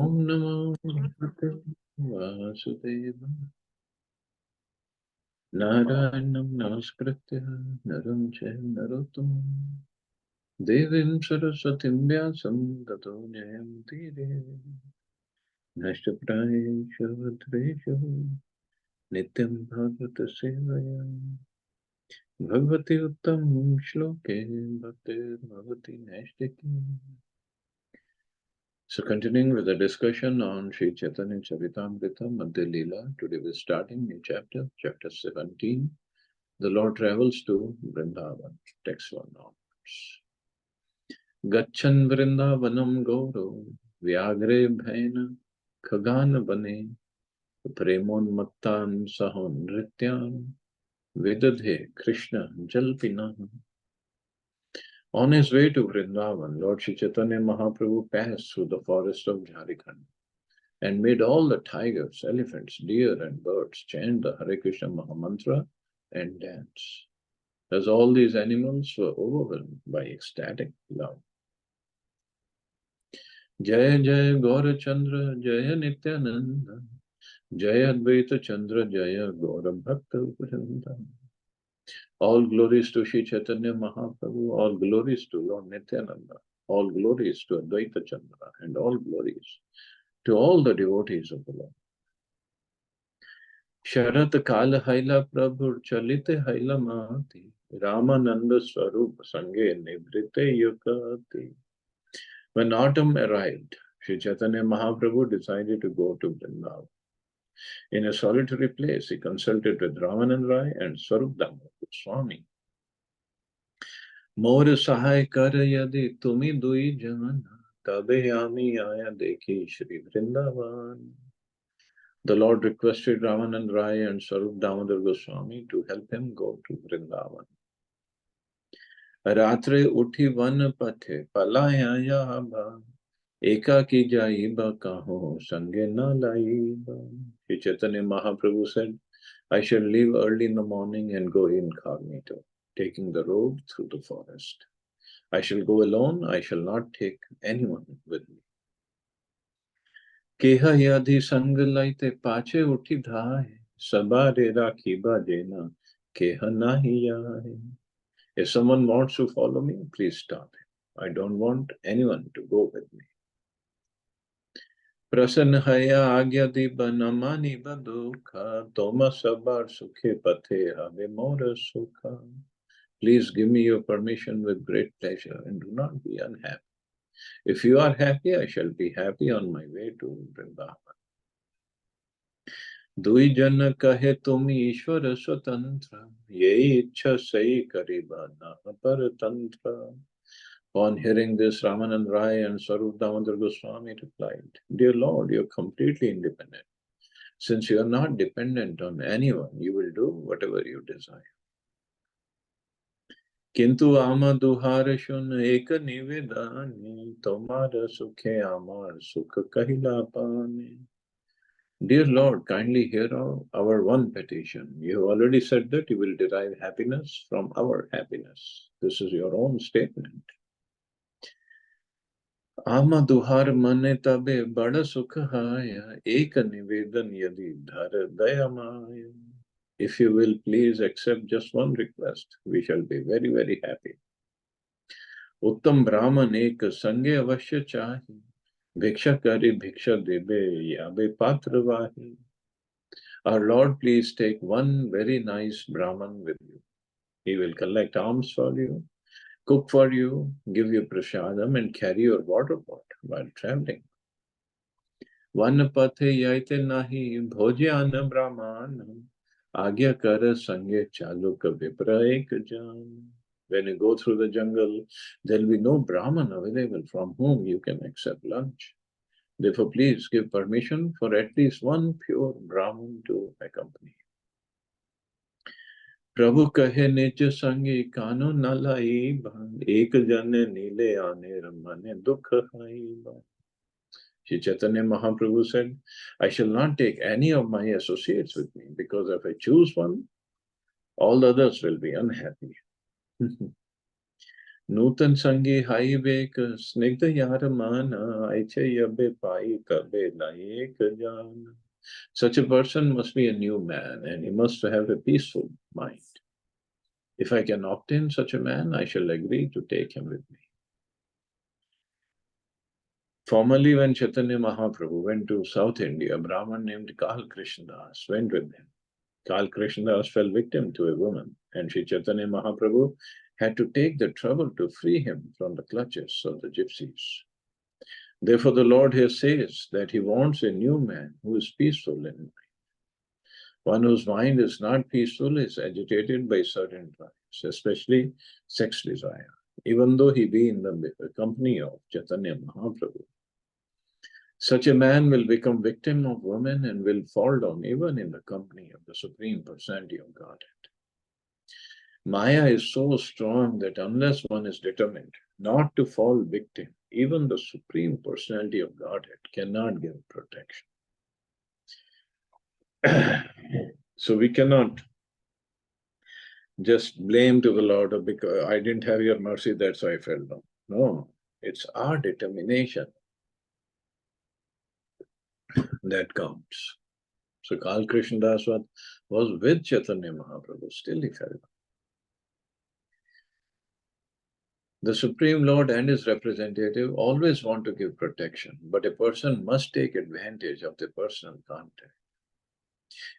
Om Namo Bhagavate Vasudevaya. Narayanam Namaskritya Naram Chaiva Narottamam Devim Saraswatim Vyasam Tato Jayamti Nashtaprayeshu Vadreshu Nityam Bhagavata Sevaya Bhagavati Uttam Shloke Bhaktir Bhagavati Nashtaki. So continuing with the discussion on Sri Chaitanya Charitamrita Madhya Lila, today we're starting new chapter, chapter 17. The Lord travels to Vrindavan. Text 1 onwards. Gachan Vrindavanam Gauro Vyagre Bhaina Khagan Bane Premon Mattan Sahon Nrityan Vedadhe Krishna Jalpina. On his way to Vrindavan, Lord Sri Chaitanya Mahaprabhu passed through the forest of Jharkhand and made all the tigers, elephants, deer, and birds chant the Hare Krishna Mahamantra and dance. As all these animals were overwhelmed by ecstatic love. Jaya Jaya Gaura Chandra Jaya Nityananda Jaya Advaita Chandra Jaya Gaura Bhakta Vrinda. All glories to Sri Chaitanya Mahaprabhu, all glories to Lord Nityananda, all glories to Advaita Chandra, and all glories to all the devotees of the Lord. Sharat Kala Haila Prabhu Chalite Haila Mahati Ramananda Swarup Sange Nibrite Yukati. When autumn arrived, Sri Chaitanya Mahaprabhu decided to go to Vrindavan. In a solitary place, he consulted with Ramanand Rai and Swarup Damodar Swami. More sahay kar yadi tumi dui jana, tabe ami aya dekhi Shri Vrindavan. The Lord requested Ramanand Rai and Swarup Damodar Goswami to help him go to Vrindavan. Ratre uthi van pathe palayaya bha eka ki jaiba kaho sange na laiba. Sri Chaitanya Mahaprabhu said, I shall leave early in the morning and go incognito, taking the road through the forest. I shall go alone, I shall not take anyone with me. Keha yadhi sang laite pache uthi dhaye, sabare rakhiba jena, keha nahi yahe. If someone wants to follow me, please stop him. I don't want anyone to go with me. Prasanna haya agya diba namani badukha, toma sabar sukhe pathe have mora sukha. Please give me your permission with great pleasure and do not be unhappy. If you are happy, I shall be happy on my way to Vrindavan. Dui jana kahe tumi Ishwara swatantra, ye ichha sahi kariba na paratantra. On hearing this, Ramanand Rai and Swarup Damodar Goswami replied, Dear Lord, you are completely independent. Since you are not dependent on anyone, you will do whatever you desire. Kintu ama duhara shun eka nivedani, tomara sukhe amar sukha kahila pani. Dear Lord, kindly hear our one petition. You have already said that you will derive happiness from our happiness. This is your own statement. Ama duhar mane tabe bada sukha haya, eka nivedan yadi dhara dayamaya. If you will please accept just one request, we shall be very, very happy. Uttam Brahman ek sange avashya chahi, bhiksha kari bhiksha debe yabe patra vahi. Our Lord, please take one very nice Brahman with you. He will collect alms for you, cook for you, give you prasadam, and carry your water pot while traveling. One pathe yaite nahi bhojyana brahman, agya kara sange chaluka vipra ek jan. When you go through the jungle, there will be no Brahman available from whom you can accept lunch. Therefore, please give permission for at least one pure Brahman to accompany you. Prabhu kahe nicha sangi kano nalai ban, ek jane nile ane ramane dukha hai ban. Shri Chaitanya Mahaprabhu said, I shall not take any of my associates with me, because if I choose one, all the others will be unhappy. Nutan sangi hai bek snigdha yar mana aiche yabbe pai kabe laik jan. Such a person must be a new man, and he must have a peaceful mind. If I can obtain such a man, I shall agree to take him with me. Formerly, when Chaitanya Mahaprabhu went to South India, a Brahmin named Kal Krishnadas went with him. Kal Krishnadas fell victim to a woman, and Sri Chaitanya Mahaprabhu had to take the trouble to free him from the clutches of the gypsies. Therefore, the Lord here says that he wants a new man who is peaceful in mind. One whose mind is not peaceful is agitated by certain drives, especially sex desire, even though he be in the company of Chaitanya Mahaprabhu. Such a man will become victim of women and will fall down even in the company of the Supreme Personality of Godhead. Maya is so strong that unless one is determined not to fall victim, even the Supreme Personality of Godhead cannot give protection. So we cannot just blame to the Lord because I didn't have your mercy, that's why I fell down. No, it's our determination that counts. So Kal Krishnadas was with Chaitanya Mahaprabhu, still he fell down. The Supreme Lord and his representative always want to give protection, but a person must take advantage of the personal contact.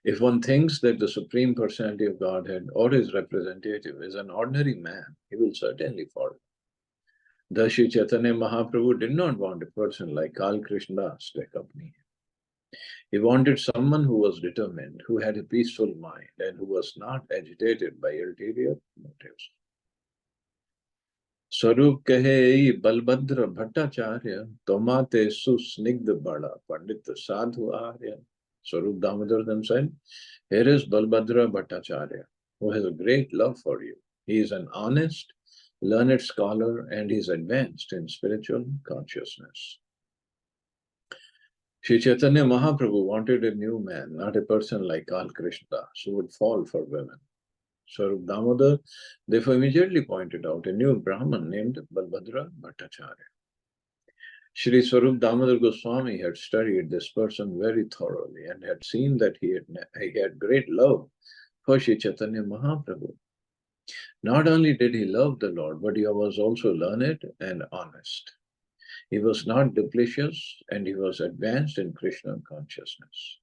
If one thinks that the Supreme Personality of Godhead or his representative is an ordinary man, he will certainly fall. Thus, Sri Chaitanya Mahaprabhu did not want a person like Kal Krishnadas to accompany him. He wanted someone who was determined, who had a peaceful mind, and who was not agitated by ulterior motives. Swarup kahe Balbhadra Bhattacharya, Tomate Susnigdha Bada Pandit Sadhu Arya. Swarup Damodar then said, here is Balbhadra Bhattacharya, who has a great love for you. He is an honest, learned scholar, and he is advanced in spiritual consciousness. Sri Chaitanya Mahaprabhu wanted a new man, not a person like Kal Krishnadas, who would fall for women. Swarup Damodar therefore immediately pointed out a new Brahman named Balbhadra Bhattacharya. Shri Swarup Damodar Goswami had studied this person very thoroughly and had seen that he had great love for Sri Chaitanya Mahaprabhu. Not only did he love the Lord, but he was also learned and honest. He was not duplicitous and he was advanced in Krishna consciousness.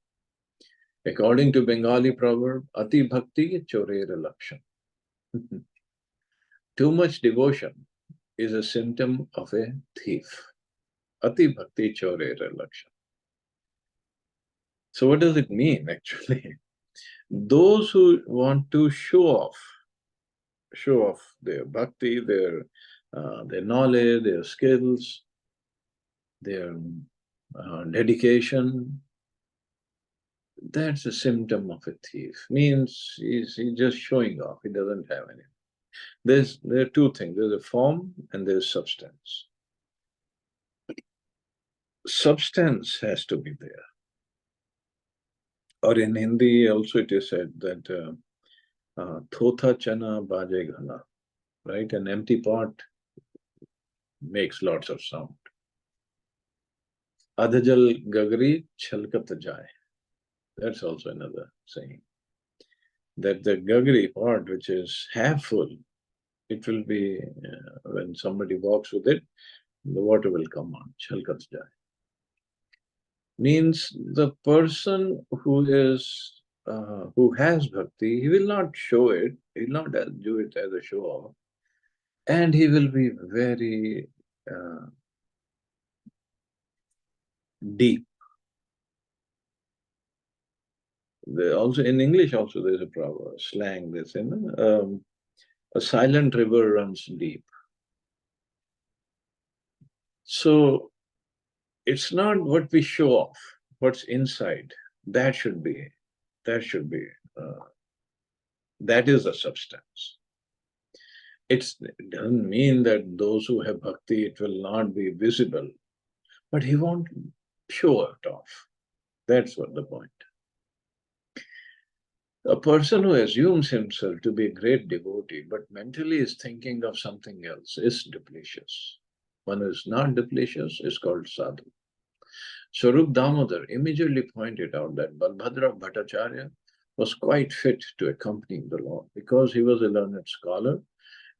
According to Bengali proverb, Ati Bhakti Chorera Lakshan. Too much devotion is a symptom of a thief. Ati Bhakti Chorera Lakshan. So what does it mean actually? Those who want to show off their bhakti, their knowledge, their skills, their dedication, that's a symptom of a thief. Means he's just showing off. He doesn't have any. There are two things. There's a form and there's substance. Substance has to be there. Or in Hindi also it is said that thotha chana baje ghana, right? An empty pot makes lots of sound. Adhajal gagri chalkat jai. That's also another saying. That the gagri pot, which is half full, it will be, when somebody walks with it, the water will come on. Chalkat jai. Means the person who has bhakti, he will not show it, he will not do it as a show off, and he will be very deep. Also in English, also there's a proverb, slang. This, a silent river runs deep. So it's not what we show off, what's inside. That is a substance. It doesn't mean that those who have bhakti, it will not be visible, but he won't show it off. That's what the point. A person who assumes himself to be a great devotee but mentally is thinking of something else is duplicitous. One who is not duplicitous is called sadhu. Swarup Damodar immediately pointed out that Balbhadra Bhattacharya was quite fit to accompany the Lord because he was a learned scholar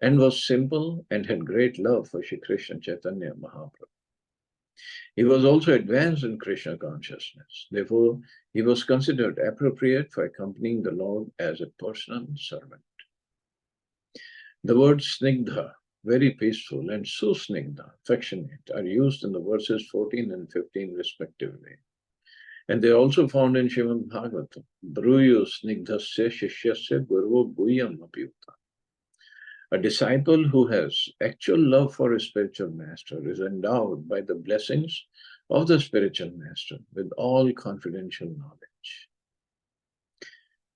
and was simple and had great love for Shri Krishna Chaitanya Mahaprabhu. He was also advanced in Krishna consciousness. Therefore, he was considered appropriate for accompanying the Lord as a personal servant. The words snigdha, very peaceful, and susnigdha, affectionate, are used in the verses 14 and 15 respectively. And they are also found in Srimad Bhagavatam. Bruyo snigdhasya shishyasya gurvo bhuyam apyuta. A disciple who has actual love for his spiritual master is endowed by the blessings of the spiritual master with all confidential knowledge.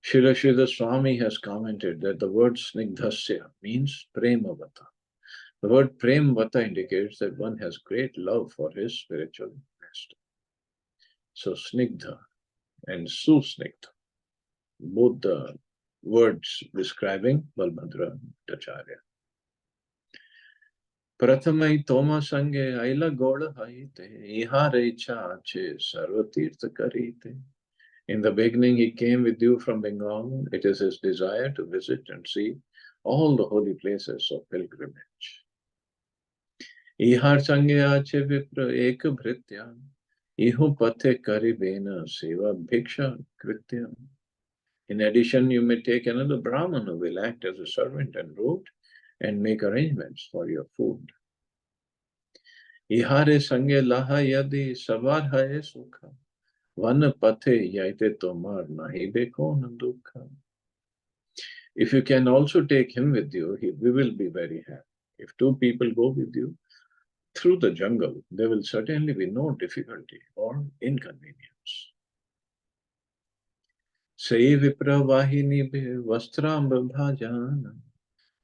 Srila Swami has commented that the word snigdhasya means premavata. The word premavata indicates that one has great love for his spiritual master. So snigdha and susnigdha, both the words describing Balbhadra Bhattacharya. Prathamai Toma Sange Aila Goda Haite, Ihare Chache Sarvatirtha Karite. In the beginning, he came with you from Bengal. It is his desire to visit and see all the holy places of pilgrimage. Ihar Sange Ache Vipra Eka Bhritya, Ihu Pathe Karibena Seva Bhiksha Kritya. In addition, you may take another Brahman who will act as a servant en route and make arrangements for your food. Ihare sange laha yadi savar haye sukha, van pathe yaite tomar nahi beko dukha. If you can also take him with you, we will be very happy. If two people go with you through the jungle, there will certainly be no difficulty or inconvenience. Sai vipra vahini be vastramba bhajana,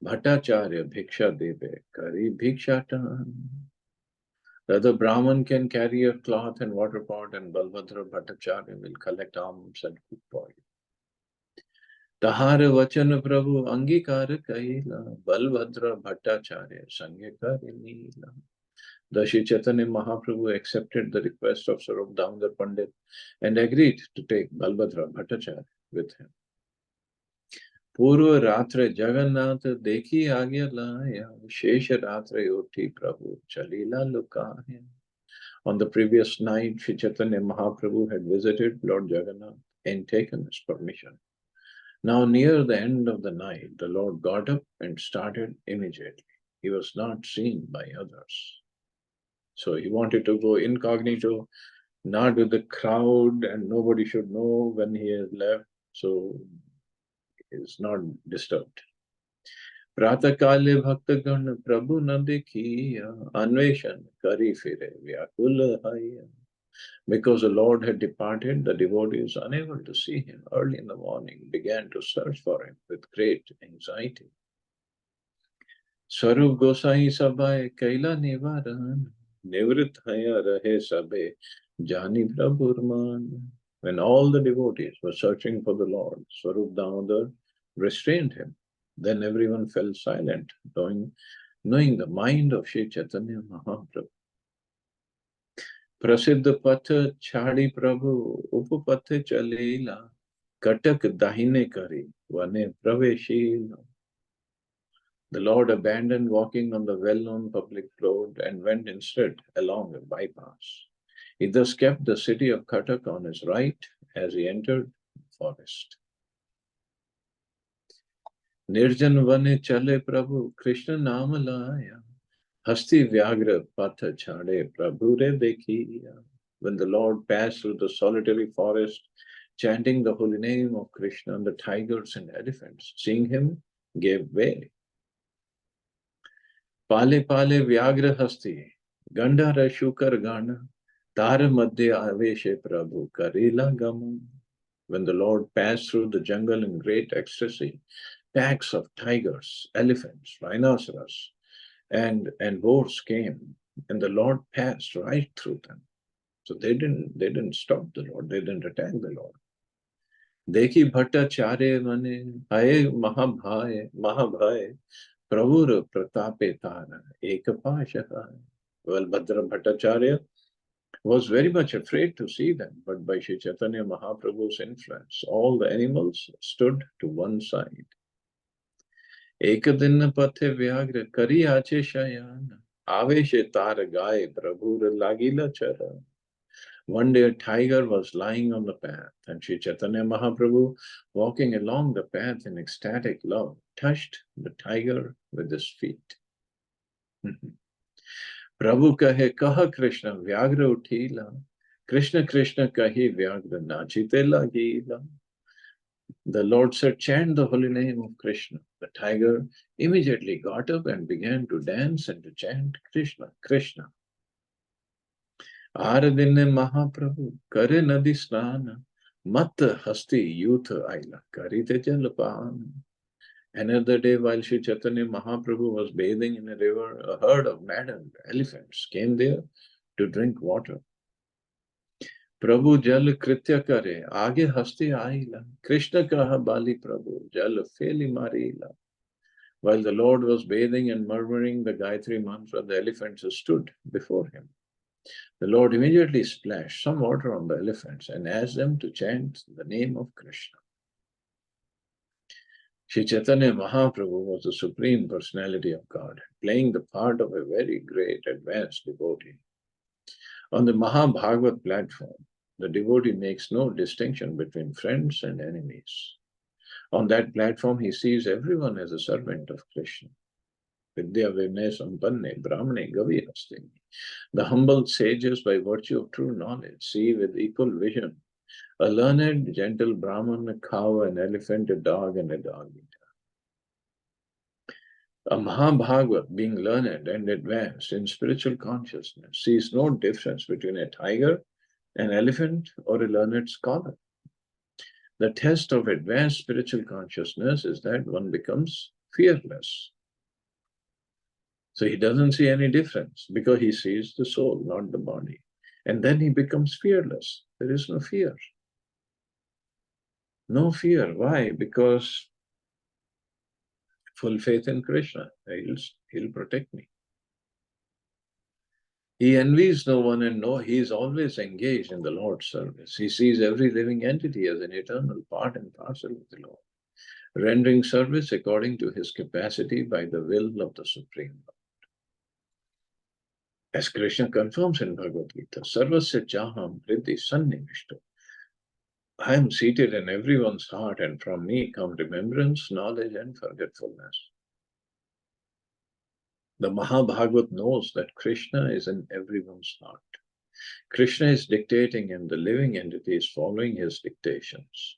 Bhattacharya bhiksha debe kari bhikshatan. The other Brahman can carry a cloth and water pot, and Balbhadra Bhattacharya will collect alms and cook for you. Tahara vachana prabhu angikara kaila, Balbhadra Bhattacharya sangekari nila. The Shri Chaitanya Mahaprabhu accepted the request of Swarup Damodar Pandit and agreed to take Balbhadra Bhattacharya with him. Purva Ratre Jagannath dekhi agya laya, Shesha Ratre uthi Prabhu chalila lukaya. On the previous night, Shri Chaitanya Mahaprabhu had visited Lord Jagannath and taken his permission. Now, near the end of the night, the Lord got up and started immediately. He was not seen by others. So he wanted to go incognito, not with the crowd, and nobody should know when he has left. So is not disturbed. Pratakale Bhaktagan Prabhu Nandikhiya Anveshan Kari Fire Vyakula Haya. Because the Lord had departed, the devotees, unable to see him early in the morning, began to search for him with great anxiety. Swarup Gosai Sabai Kaila Nivaran Nivrit Haya Rahe Sabe Jani Prabhurman. When all the devotees were searching for the Lord, Swarup Damodar restrained him. Then everyone fell silent, knowing the mind of Shri Chaitanya Mahaprabhu. Prasiddha Patha Chadi Prabhu Upapathe Chalila Katak Dahine Kari Vane Praveshila. The Lord abandoned walking on the well-known public road and went instead along a bypass. He thus kept the city of Katak on his right as he entered the forest. Nirjan Vane Chale Prabhu Krishna Namalaya Hasti Vyagra Patha Chade Prabhure Dekhiya. When the Lord passed through the solitary forest, chanting the holy name of Krishna, the tigers and elephants, seeing him, gave way. Pale Pale Vyagra Hasti Gandhara Shukar Gana Tara Madhya Aveshe Prabhu Karila Gaman. When the Lord passed through the jungle in great ecstasy, packs of tigers, elephants, rhinoceros, and boars came, and the Lord passed right through them. So they didn't stop the Lord, they didn't attack the Lord. देखी भट्टाचार्य मने आए महाभय प्रभुर प्रतापे तारा एक पाश हाय. Well, Bhadra Bhattacharya was very much afraid to see them, but by Sri Chaitanya Mahaprabhu's influence, all the animals stood to one side. एक दिन पथे व्याघ्र करी आचे शयन आवेशे तार गाय प्रभुर लागिला चरण. One day a tiger was lying on the path, and Sri Chaitanya Mahaprabhu, walking along the path in ecstatic love, touched the tiger with his feet. Prabhu kahe kaha Krishna Vyagra uthila, Krishna Krishna kahi Vyagra nachite lagila. The Lord said, chant the holy name of Krishna. The tiger immediately got up and began to dance and to chant Krishna, Krishna. Aradinne Mahaprabhu, kare nadi snana, mat hasti youth aila, karite jalpan. Another day, while Sri Chaitanya Mahaprabhu was bathing in a river, a herd of maddened elephants came there to drink water. Prabhu jal kritya kare, aage hasti aila, Krishna kaha bali Prabhu, jal feli marila. While the Lord was bathing and murmuring the Gayatri mantra, the elephants stood before him. The Lord immediately splashed some water on the elephants and asked them to chant the name of Krishna. Sri Chaitanya Mahaprabhu was the Supreme Personality of God, playing the part of a very great advanced devotee. On the Mahabhagavat platform, the devotee makes no distinction between friends and enemies. On that platform, he sees everyone as a servant of Krishna. Vidya Vinay Sampanne Brahmane Gavirastini. The humble sages, by virtue of true knowledge, see with equal vision a learned, gentle Brahman, a cow, an elephant, a dog, and a dog eater. A Mahabhagavat, being learned and advanced in spiritual consciousness, sees no difference between a tiger, an elephant, or a learned scholar. The test of advanced spiritual consciousness is that one becomes fearless. So he doesn't see any difference because he sees the soul, not the body. And then he becomes fearless. There is no fear. No fear. Why? Because full faith in Krishna. He'll protect me. He envies no one and he is always engaged in the Lord's service. He sees every living entity as an eternal part and parcel of the Lord, rendering service according to his capacity by the will of the Supreme Lord. As Krishna confirms in Bhagavad Gita, Sarvasya Chaham Hridi Sannimishto. I am seated in everyone's heart, and from me come remembrance, knowledge, and forgetfulness. The Mahabhagavat knows that Krishna is in everyone's heart. Krishna is dictating, and the living entity is following his dictations.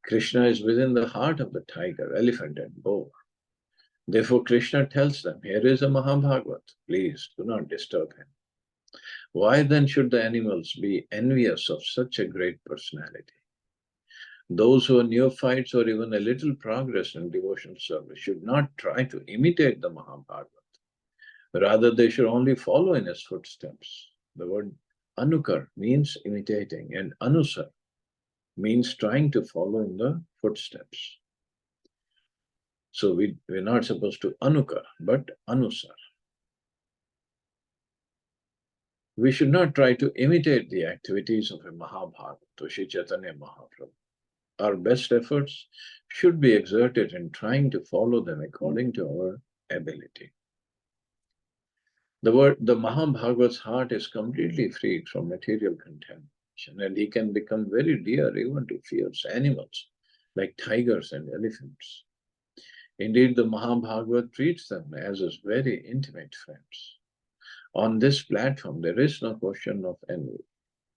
Krishna is within the heart of the tiger, elephant, and boar. Therefore, Krishna tells them, here is a Mahabhagavat. Please do not disturb him. Why then should the animals be envious of such a great personality? Those who are neophytes or even a little progress in devotional service should not try to imitate the Mahabhagavat. Rather, they should only follow in his footsteps. The word anukar means imitating, and anusar means trying to follow in the footsteps. So we're not supposed to anukar, but anusar. We should not try to imitate the activities of a Mahabhagavata, Sri Chaitanya Mahaprabhu. Our best efforts should be exerted in trying to follow them according to our ability. The Mahabhagavat's heart is completely freed from material contamination, and he can become very dear even to fierce animals like tigers and elephants. Indeed, the Mahabhagavat treats them as his very intimate friends. On this platform, there is no question of envy.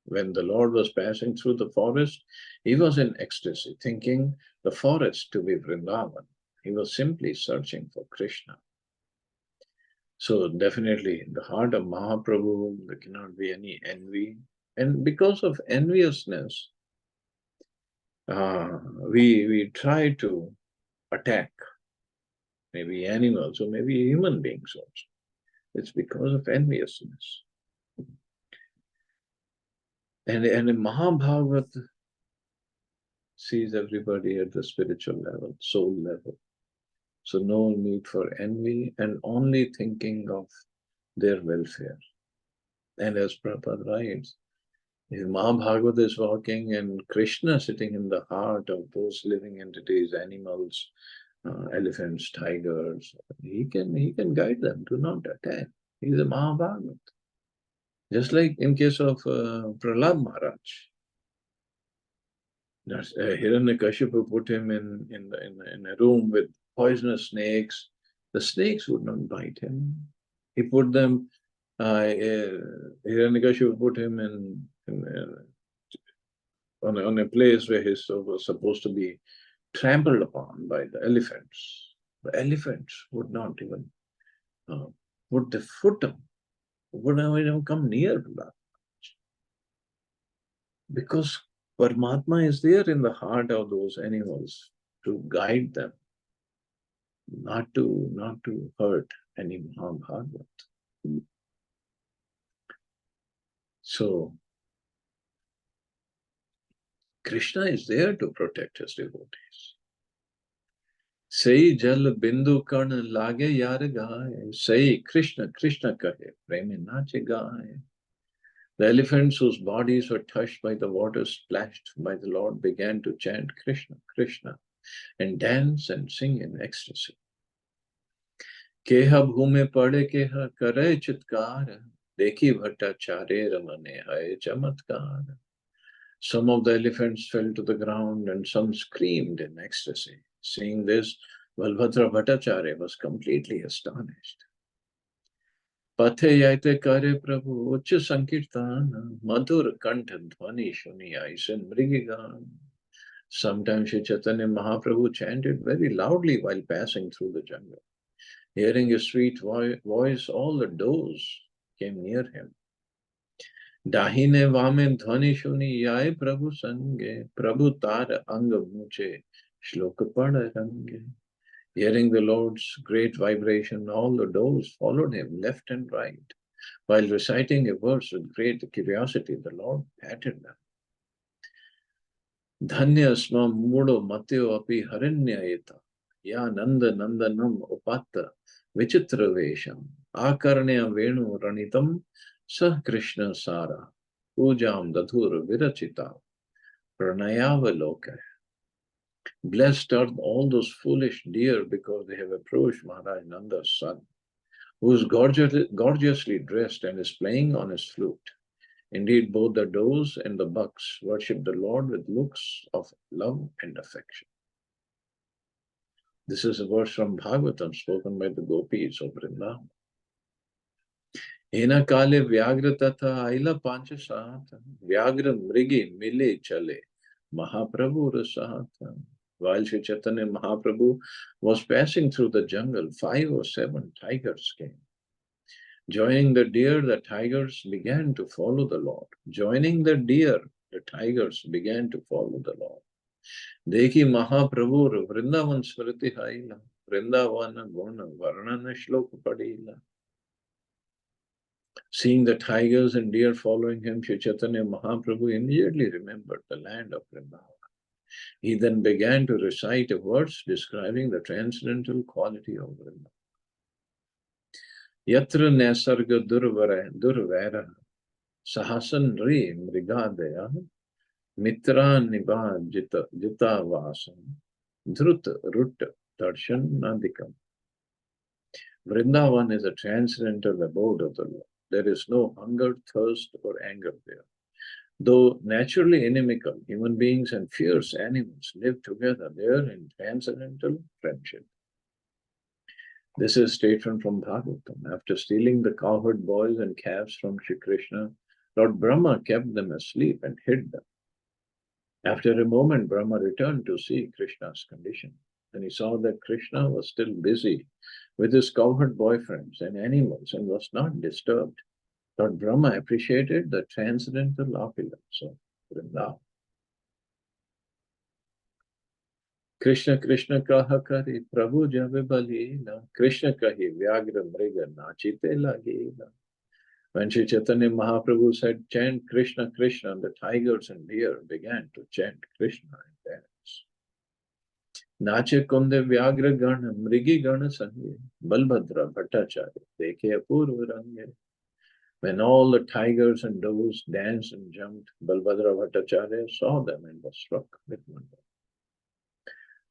When the Lord was passing through the forest, he was in ecstasy, thinking the forest to be Vrindavan. He was simply searching for Krishna. So definitely in the heart of Mahaprabhu, there cannot be any envy. And because of enviousness, we try to attack maybe animals or maybe human beings also. It's because of enviousness. And in Mahabhagavat, sees everybody at the spiritual level, soul level. So no need for envy and only thinking of their welfare. And as Prabhupada writes, if Mahabharata is walking and Krishna sitting in the heart of those living entities, animals, elephants, tigers, he can guide them. Do not attack. He's a Mahabharata. Just like in case of Prahlad Maharaj, Hiranyakashipu put him in a room with poisonous snakes. The snakes would not bite him. He put them. Hiranyakashipu put him on a place where he was supposed to be trampled upon by the elephants. The elephants would not even uh, put the foot on, would not even come near to that. Because Paramatma is there in the heart of those animals to guide them, not to hurt any Mahabharata. So Krishna is there to protect his devotees. Say jal bindu kan lage yar gaye. Say Krishna, Krishna kahe. Preme nache gaye. The elephants whose bodies were touched by the water splashed by the Lord began to chant Krishna, Krishna, and dance and sing in ecstasy. Keha bhume pade keha kare chitkar. Dekhi bhattacharya ramane hai chamatkar. Some of the elephants fell to the ground and some screamed in ecstasy. Seeing this, Balbhadra Bhattacharya was completely astonished. Pathe yaite kare prabhu uच्च sankirtan madhur kantha dhvani shuni aisen mrigigan. Sometimes Shri Chaitanya Mahaprabhu chanted very loudly while passing through the jungle. Hearing his sweet voice, all the does came near him. Dahine vame dhvani shuni yaye prabhu sange, prabhu tar ang muche shloka pada range. Hearing the Lord's great vibration, all the doves followed him left and right. While reciting a verse with great curiosity, the Lord patted them. Dhanya sma mudo matyo api haranyayeta, ya nanda nandanam upatta vichitra vesham, akarnya venu ranitam sah Krishna sara, pujam dadhur virachita, pranayavaloka. Blessed are all those foolish deer because they have approached Maharaj Nanda's son, who is gorgeously dressed and is playing on his flute. Indeed, both the does and the bucks worship the Lord with looks of love and affection. This is a verse from Bhagavatam spoken by the gopis of Vrindavan. Ena kale vyagra tatha aila pancha sahata, vyagra mrigi mile chale, Mahaprabhu rasahata. While Sri Chaitanya Mahaprabhu was passing through the jungle, 5 or 7 tigers came. Joining the deer, the tigers began to follow the Lord. Joining the deer, the tigers began to follow the Lord. Dekhi Mahaprabhu Vrindavan Smriti Haila, Vrindavana Guna Varnana Shloka Padila. Seeing the tigers and deer following him, Sri Chaitanya Mahaprabhu immediately remembered the land of Vrindavan. He then began to recite a verse describing the transcendental quality of Vrindavan. Yatra Nasarga Durvara Sahasan Re Mrigadaya Mitra Niba Jita Vasam Drut Rut Darshan Nadikam. Vrindavan is a transcendental abode of the Lord. There is no hunger, thirst, or anger there. Though naturally inimical, human beings and fierce animals live together there in transcendental friendship. This is a statement from Bhagavatam. After stealing the cowherd boys and calves from Shri Krishna, Lord Brahma kept them asleep and hid them. After a moment, Brahma returned to see Krishna's condition. And he saw that Krishna was still busy with his cowherd boyfriends and animals and was not disturbed. Lord Brahma appreciated the transcendental opulence of Vrindavan. Krishna Krishna kaha kari Prabhu jabe balila. Krishna kahi vyagra mriga nachite lagila. When Sri Chaitanya Mahaprabhu said, chant Krishna, Krishna, the tigers and deer began to chant Krishna and dance. Nache kunde vyagra gana, mrigi gana sange, Balbhadra Bhattacharya, dekhe apurva range. When all the tigers and does danced and jumped, Balbhadra Bhattacharya saw them and was struck with wonder.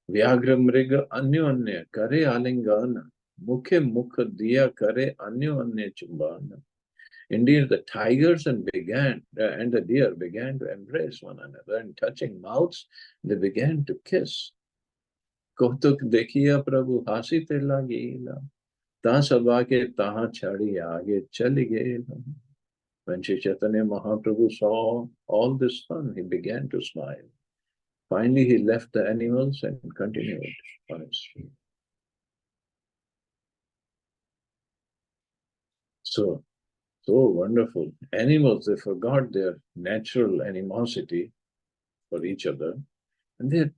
Vyagra mriga anyo anya kare alingana, mukhe mukha diya kare anyo anya chumbana. Indeed, the tigers and the deer began to embrace one another, and touching mouths, they began to kiss. Kautuk dekhiya Prabhu hasite lagila, ta sabake taha chadi aage chali gela. When Sri Chaitanya Mahaprabhu saw all this fun, he began to smile. Finally, he left the animals and continued on his way. So wonderful. Animals, they forgot their natural animosity for each other, and they're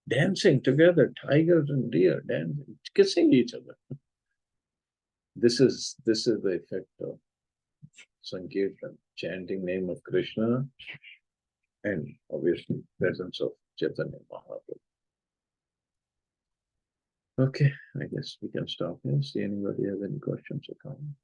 dancing together, tigers and deer, dancing, kissing each other. This is the effect of Sankirtan, chanting name of Krishna, and obviously presence of Chaitanya Mahaprabhu. Okay, I guess we can stop here. See anybody have any questions or comments?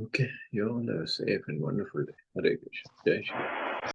Okay, you all have a safe and wonderful day. Hare Krishna. Jai Shri.